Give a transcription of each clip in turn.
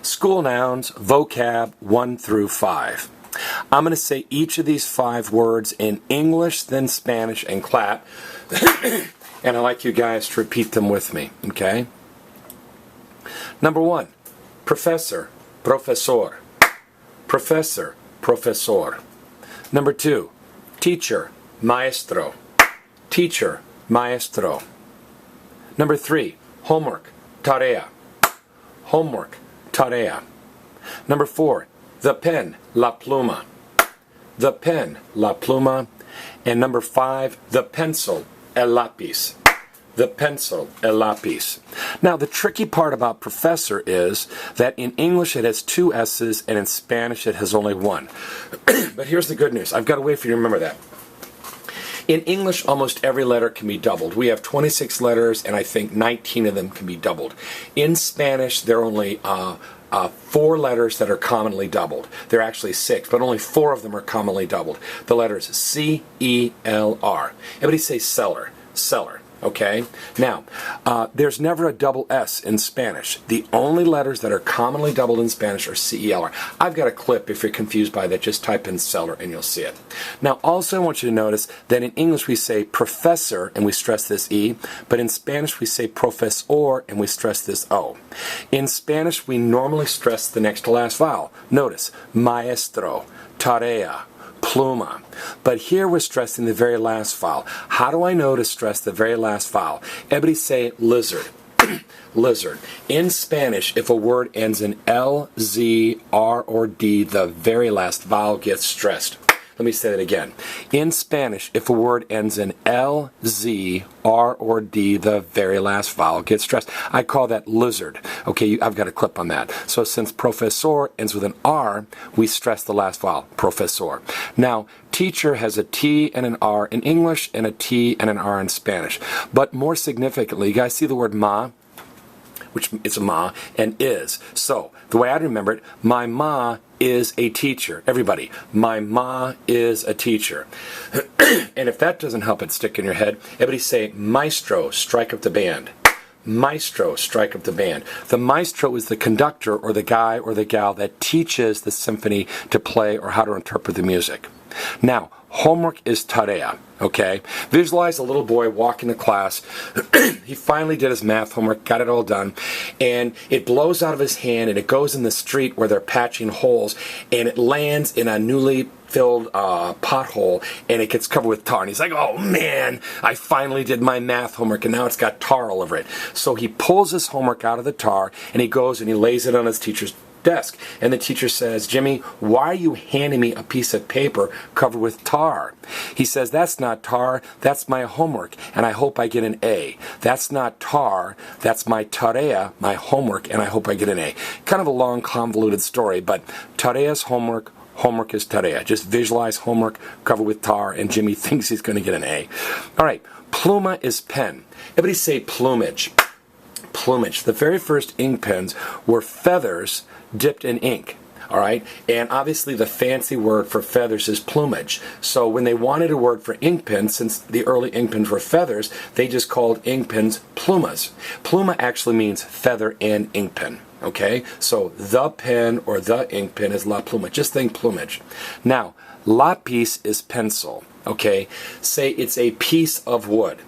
School nouns, vocab 1 through 5. I'm going to say each of these 5 words in English, then Spanish, and clap. And I'd like you guys to repeat them with me, okay? Number 1, professor, profesor. Professor, profesor. Number 2, teacher, maestro. Teacher, maestro. Number 3, homework, tarea. Homework, tarea. Number 4, the pen, la pluma. The pen, la pluma. And number 5, the pencil, el lápiz. The pencil, el lápiz. Now, the tricky part about professor is that in English it has 2 S's and in Spanish it has only 1. But here's the good news. I've got a way for you to remember that. In English, almost every letter can be doubled. We have 26 letters, and I think 19 of them can be doubled. In Spanish, there are only 4 letters that are commonly doubled. There are actually 6, but only 4 of them are commonly doubled. The letters C-E-L-R. Everybody say cellar. Cellar. Okay? Now, there's never a double S in Spanish. The only letters that are commonly doubled in Spanish are C-E-L-R. I've got a clip, if you're confused by that, just type in cellar and you'll see it. Now, also I want you to notice that in English we say professor and we stress this E, but in Spanish we say profesor and we stress this O. In Spanish we normally stress the next to last vowel. Notice, maestro, tarea, pluma. But here we're stressing the very last vowel. How do I know to stress the very last vowel? Everybody say lizard. Lizard. In Spanish, if a word ends in L, Z, R, or D, the very last vowel gets stressed. Let me say that again. In Spanish, if a word ends in L, Z, R, or D, the very last vowel gets stressed. I call that lizard. Okay, I've got a clip on that. So since profesor ends with an R, we stress the last vowel, profesor. Now, teacher has a T and an R in English and a T and an R in Spanish. But more significantly, you guys see the word ma? Which is a ma, and is. So, the way I remember it, my ma is a teacher. Everybody, my ma is a teacher. And if that doesn't help it stick in your head, everybody say, maestro, strike up the band. Maestro, strike up the band. The maestro is the conductor or the guy or the gal that teaches the symphony to play or how to interpret the music. Now, homework is tarea, okay? Visualize a little boy walking to class. He finally did his math homework, got it all done, and it blows out of his hand and it goes in the street where they're patching holes, and it lands in a newly filled pothole, and it gets covered with tar. And he's like, oh man, I finally did my math homework and now it's got tar all over it. So he pulls his homework out of the tar and he goes and he lays it on his teacher's desk. And the teacher says, Jimmy, why are you handing me a piece of paper covered with tar? He says, that's not tar, that's my homework, and I hope I get an A. That's not tar, that's my tarea, my homework, and I hope I get an A. Kind of a long, convoluted story, but tarea's homework, homework is tarea. Just visualize homework covered with tar, and Jimmy thinks he's going to get an A. All right, pluma is pen. Everybody say plumage. Plumage. The very first ink pens were feathers dipped in ink. All right, and obviously the fancy word for feathers is plumage. So when they wanted a word for ink pen, since the early ink pens were feathers, they just called ink pens plumas. Pluma actually means feather and ink pen. Okay, so the pen or the ink pen is la pluma. Just think plumage. Now, lápiz is pencil. Okay, say it's a piece of wood.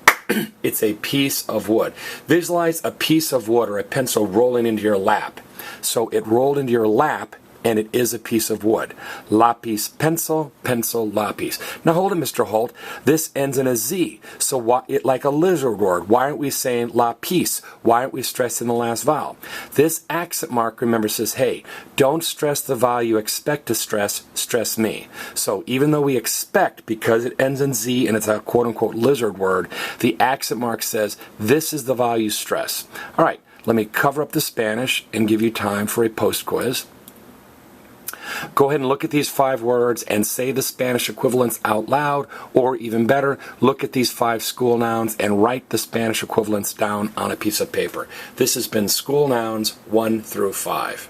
It's a piece of wood. Visualize a piece of wood or a pencil rolling into your lap. So it rolled into your lap, and it is a piece of wood. Lápiz, pencil, pencil, lápiz. Now hold it, Mr. Holt. This ends in a Z. So like a lizard word, why aren't we saying lápiz? Why aren't we stressing the last vowel? This accent mark, remember, says, hey, don't stress the vowel you expect to stress, stress me. So even though we expect, because it ends in Z and it's a quote-unquote lizard word, the accent mark says, this is the vowel you stress. All right, let me cover up the Spanish and give you time for a post-quiz. Go ahead and look at these 5 words and say the Spanish equivalents out loud, or even better, look at these 5 school nouns and write the Spanish equivalents down on a piece of paper. This has been School Nouns 1 through 5.